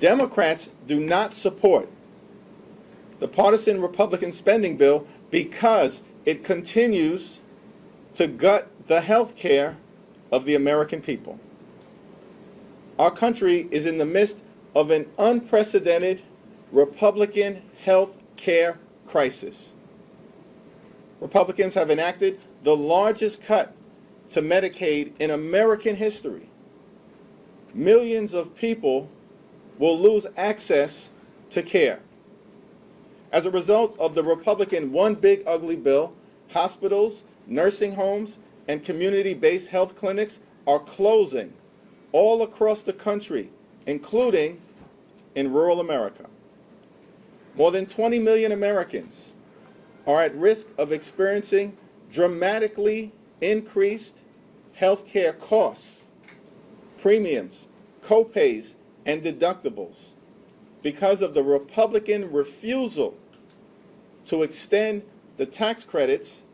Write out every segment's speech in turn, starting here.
Democrats do not support the partisan Republican spending bill because it continues to gut the health care of the American people. Our country is in the midst of an unprecedented Republican health care crisis. Republicans have enacted the largest cut to Medicaid in American history. Millions of people will lose access to care. As a result of the Republican One Big Ugly Bill, hospitals, nursing homes, and community-based health clinics are closing all across the country, including in rural America. More than 20 million Americans are at risk of experiencing dramatically increased health care costs, premiums, co-pays, and deductibles because of the Republican refusal to extend the tax credits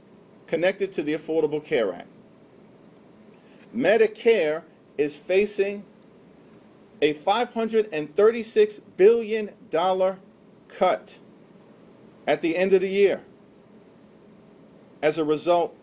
connected to the Affordable Care Act. Medicare is facing a $536 billion cut at the end of the year as a result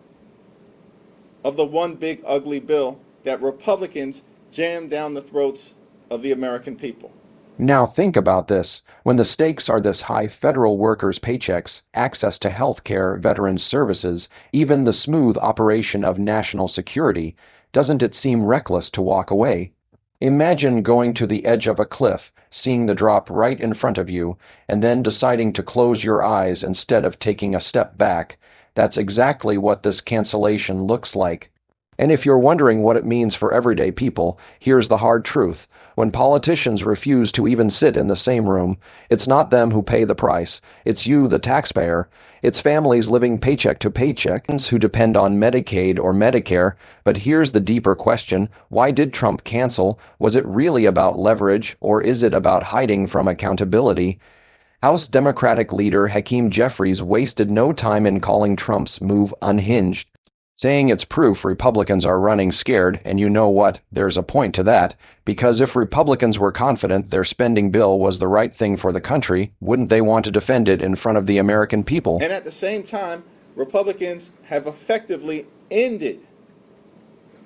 of the One Big Ugly Bill that Republicans jammed down the throats of the American people. Now think about this. When the stakes are this high, federal workers' paychecks, access to health care, veterans' services, even the smooth operation of national security, doesn't it seem reckless to walk away? Imagine going to the edge of a cliff, seeing the drop right in front of you, and then deciding to close your eyes instead of taking a step back. That's exactly what this cancellation looks like. And if you're wondering what it means for everyday people, here's the hard truth. When politicians refuse to even sit in the same room, it's not them who pay the price. It's you, the taxpayer. It's families living paycheck to paycheck who depend on Medicaid or Medicare. But here's the deeper question. Why did Trump cancel? Was it really about leverage, or is it about hiding from accountability? House Democratic leader Hakeem Jeffries wasted no time in calling Trump's move unhinged, saying it's proof Republicans are running scared. And you know what? There's a point to that, because if Republicans were confident their spending bill was the right thing for the country, wouldn't they want to defend it in front of the American people? And at the same time, Republicans have effectively ended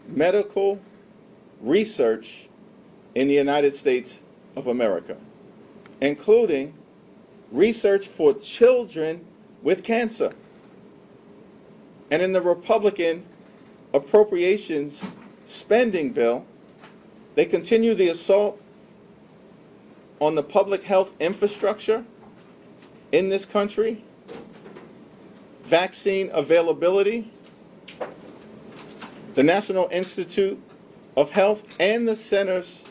medical research in the United States of America, including research for children with cancer. And in the Republican appropriations spending bill, they continue the assault on the public health infrastructure in this country, vaccine availability, the National Institute of Health, and the Centers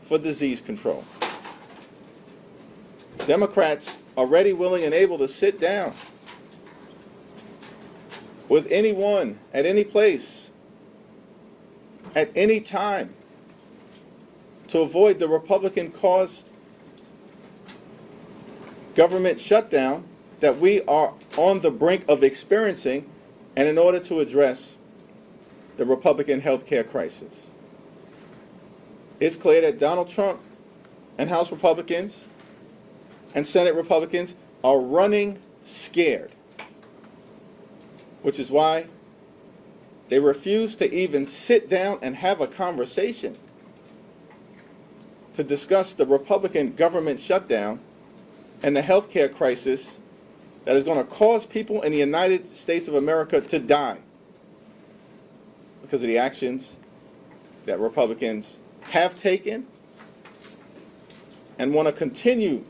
for Disease Control. Democrats are ready, willing, and able to sit down with anyone, at any place, at any time, to avoid the Republican-caused government shutdown that we are on the brink of experiencing, and in order to address the Republican health care crisis. It's clear that Donald Trump and House Republicans and Senate Republicans are running scared, which is why they refuse to even sit down and have a conversation to discuss the Republican government shutdown and the health care crisis that is going to cause people in the United States of America to die because of the actions that Republicans have taken and want to continue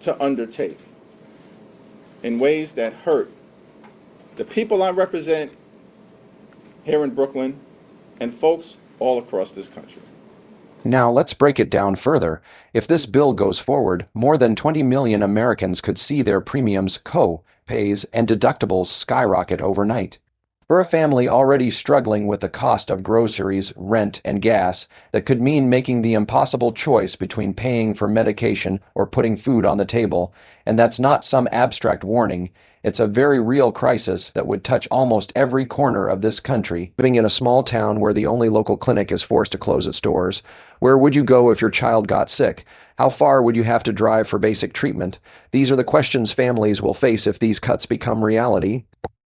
to undertake in ways that hurt the people I represent here in Brooklyn and folks all across this country. Now let's break it down further. If this bill goes forward, more than 20 million Americans could see their premiums, co-pays, and deductibles skyrocket overnight. For a family already struggling with the cost of groceries, rent, and gas, that could mean making the impossible choice between paying for medication or putting food on the table, and that's not some abstract warning. It's a very real crisis that would touch almost every corner of this country. Living in a small town where the only local clinic is forced to close its doors, where would you go if your child got sick? How far would you have to drive for basic treatment? These are the questions families will face if these cuts become reality.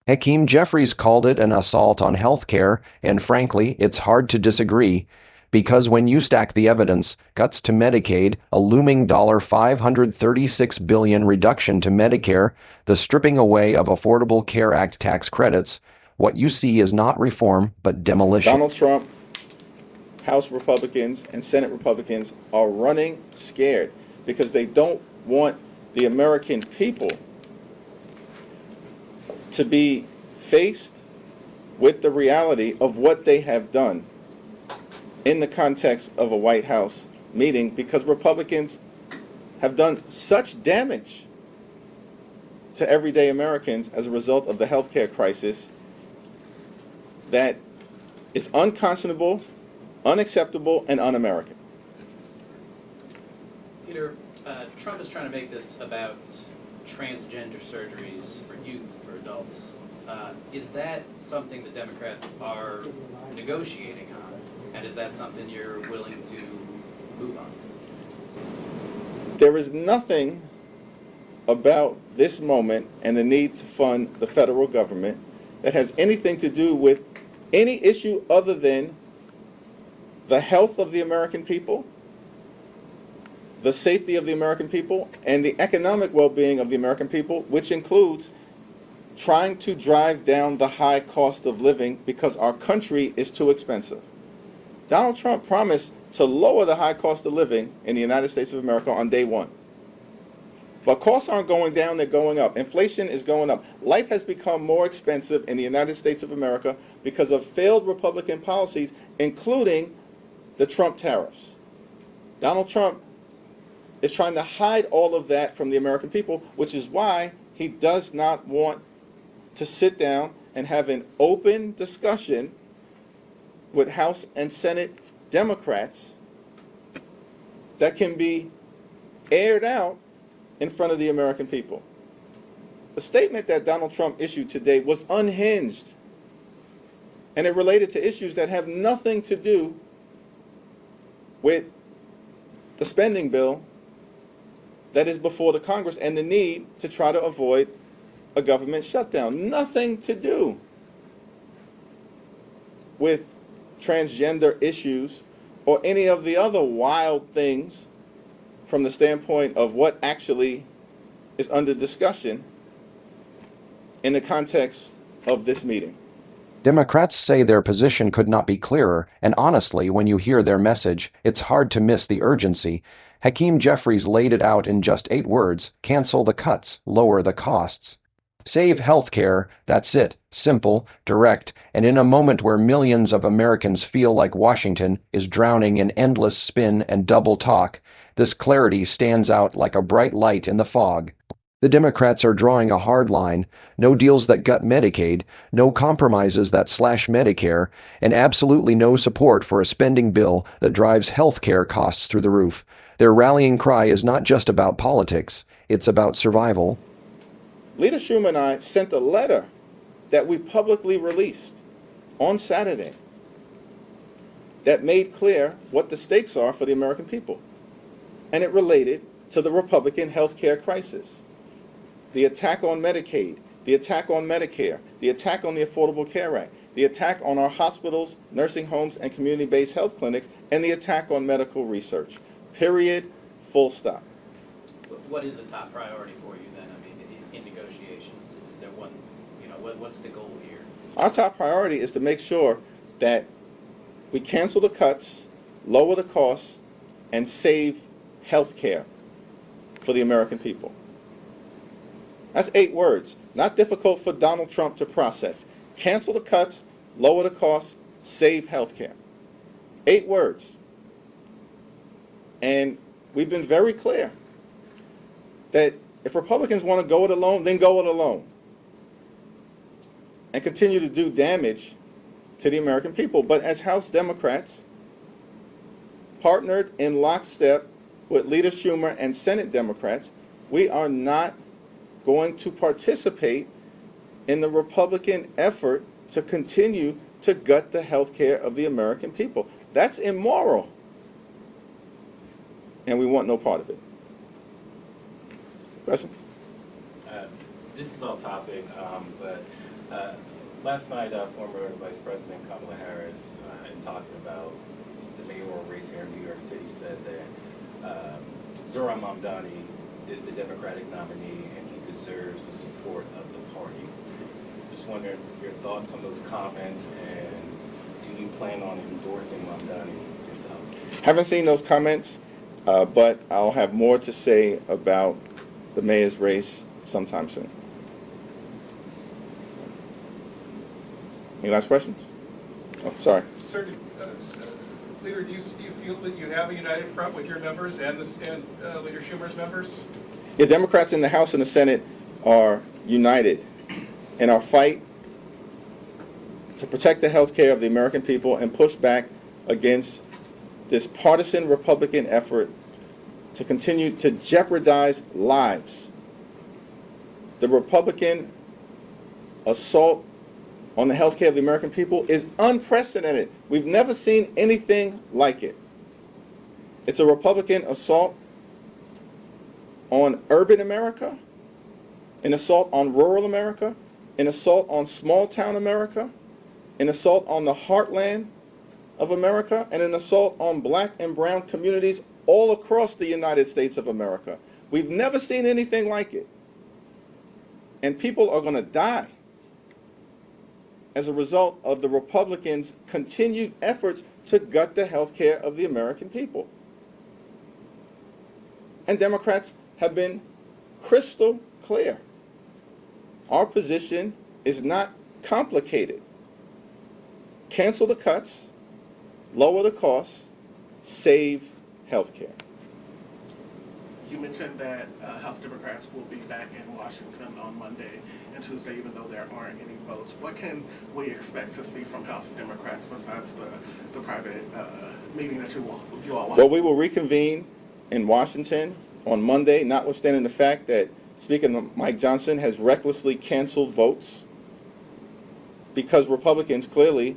Hakeem Jeffries called it an assault on healthcare, and frankly, it's hard to disagree. Because when you stack the evidence, cuts to Medicaid, a looming $536 billion reduction to Medicare, the stripping away of Affordable Care Act tax credits, what you see is not reform, but demolition. Donald Trump, House Republicans, and Senate Republicans are running scared because they don't want the American people to be faced with the reality of what they have done in the context of a White House meeting, because Republicans have done such damage to everyday Americans as a result of the healthcare crisis that is unconscionable, unacceptable, and un-American. Peter, Trump is trying to make this about transgender surgeries for youth, for adults. Is that something the Democrats are negotiating on? And is that something you're willing to move on? There is nothing about this moment and the need to fund the federal government that has anything to do with any issue other than the health of the American people, the safety of the American people, and the economic well-being of the American people, which includes trying to drive down the high cost of living because our country is too expensive. Donald Trump promised to lower the high cost of living in the United States of America on day one. But costs aren't going down, they're going up. Inflation is going up. Life has become more expensive in the United States of America because of failed Republican policies, including the Trump tariffs. Donald Trump is trying to hide all of that from the American people, which is why he does not want to sit down and have an open discussion with House and Senate Democrats that can be aired out in front of the American people. The statement that Donald Trump issued today was unhinged, and it related to issues that have nothing to do with the spending bill that is before the Congress and the need to try to avoid a government shutdown. Nothing to do with transgender issues or any of the other wild things from the standpoint of what actually is under discussion in the context of this meeting. Democrats say their position could not be clearer, and honestly, when you hear their message, it's hard to miss the urgency. Hakeem Jeffries laid it out in just 8 words: cancel the cuts, lower the costs. Save healthcare, that's it. Simple, direct, and in a moment where millions of Americans feel like Washington is drowning in endless spin and double talk, this clarity stands out like a bright light in the fog. The Democrats are drawing a hard line: no deals that gut Medicaid, no compromises that slash Medicare, and absolutely no support for a spending bill that drives health care costs through the roof. Their rallying cry is not just about politics, it's about survival. Leader Schumer and I sent a letter that we publicly released on Saturday that made clear what the stakes are for the American people. And it related to the Republican health care crisis. The attack on Medicaid, the attack on Medicare, the attack on the Affordable Care Act, the attack on our hospitals, nursing homes, and community-based health clinics, and the attack on medical research. Period. Full stop. What is the top priority for you then? I mean, in negotiations, is there one, what's the goal here? Our top priority is to make sure that we cancel the cuts, lower the costs, and save health care for the American people. That's 8 words. Not difficult for Donald Trump to process. Cancel the cuts, lower the costs, save health care. 8 words. And we've been very clear that if Republicans want to go it alone, then go it alone. and continue to do damage to the American people. But as House Democrats, partnered in lockstep with Leader Schumer and Senate Democrats, we are not going to participate in the Republican effort to continue to gut the health care of the American people. That's immoral. And we want no part of it. Question? This is off topic, but last night, former Vice President Kamala Harris, in talking about the mayoral race here in New York City, said that Zohran Mamdani is the Democratic nominee and he deserves the support of the party. Just wondering your thoughts on those comments, and do you plan on endorsing Mamdani yourself? Haven't seen those comments, but I'll have more to say about the mayor's race sometime soon. Any last questions? Oh, sorry. Sir, Leader, do you feel that you have a united front with your members and Leader Schumer's members? The Democrats in the House and the Senate are united in our fight to protect the health care of the American people and push back against this partisan Republican effort to continue to jeopardize lives. The Republican assault on the health care of the American people is unprecedented. We've never seen anything like it. It's a Republican assault on urban America, an assault on rural America, an assault on small town America, an assault on the heartland of America, and an assault on black and brown communities all across the United States of America. We've never seen anything like it. And people are going to die as a result of the Republicans' continued efforts to gut the health care of the American people. And Democrats have been crystal clear. Our position is not complicated. Cancel the cuts, lower the costs, save health care. You mentioned that House Democrats will be back in Washington on Monday and Tuesday, even though there aren't any votes. What can we expect to see from House Democrats besides the private meeting that you all want? Well, we will reconvene in Washington on Monday, notwithstanding the fact that Speaker Mike Johnson has recklessly canceled votes because Republicans clearly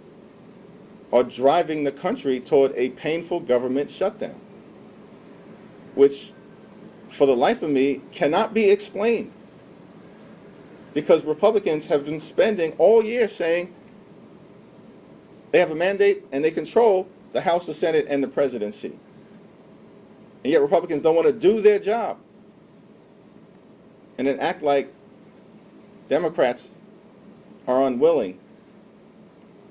are driving the country toward a painful government shutdown, which for the life of me cannot be explained, because Republicans have been spending all year saying they have a mandate and they control the House, the Senate, and the presidency. And yet Republicans don't want to do their job and then act like Democrats are unwilling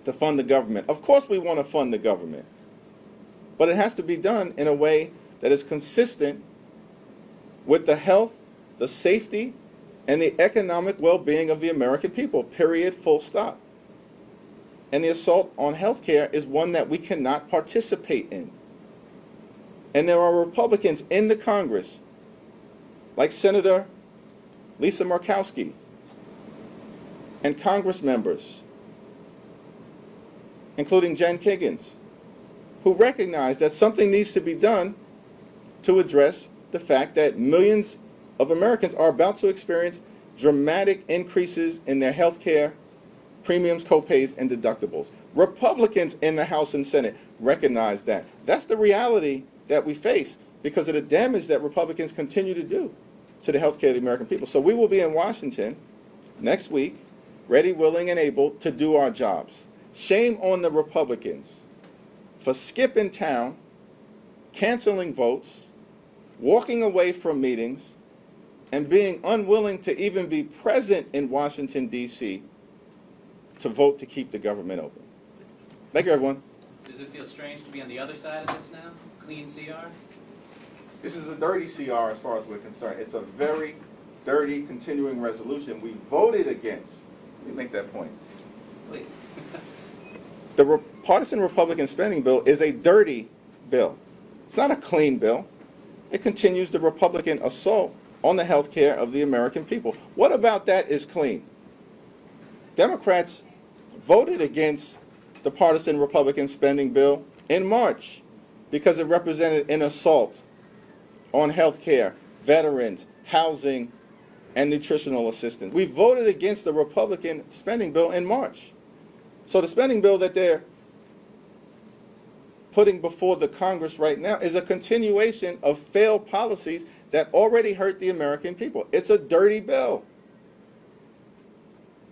to fund the government. Of course we want to fund the government, but it has to be done in a way that is consistent with the health, the safety, and the economic well-being of the American people, period, full stop. And the assault on health care is one that we cannot participate in. And there are Republicans in the Congress, like Senator Lisa Murkowski, and Congress members, including Jen Kiggins, who recognize that something needs to be done to address the fact that millions of Americans are about to experience dramatic increases in their health care premiums, co-pays, and deductibles. Republicans in the House and Senate recognize that. That's the reality that we face because of the damage that Republicans continue to do to the health care of the American people. So we will be in Washington next week, ready, willing, and able to do our jobs. Shame on the Republicans for skipping town, canceling votes, walking away from meetings, and being unwilling to even be present in Washington, D.C. to vote to keep the government open. Thank you, everyone. Does it feel strange to be on the other side of this now? Clean CR? This is a dirty CR as far as we're concerned. It's a very dirty continuing resolution we voted against. Let me make that point. Please. The partisan Republican spending bill is a dirty bill. It's not a clean bill. It continues the Republican assault on the health care of the American people. What about that is clean? Democrats voted against the partisan Republican spending bill in March because it represented an assault on health care, veterans, housing, and nutritional assistance. We voted against the Republican spending bill in March. So the spending bill that they're putting before the Congress right now is a continuation of failed policies that already hurt the American people. It's a dirty bill.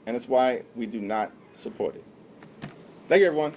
And it's why we do not support it. Thank you, everyone.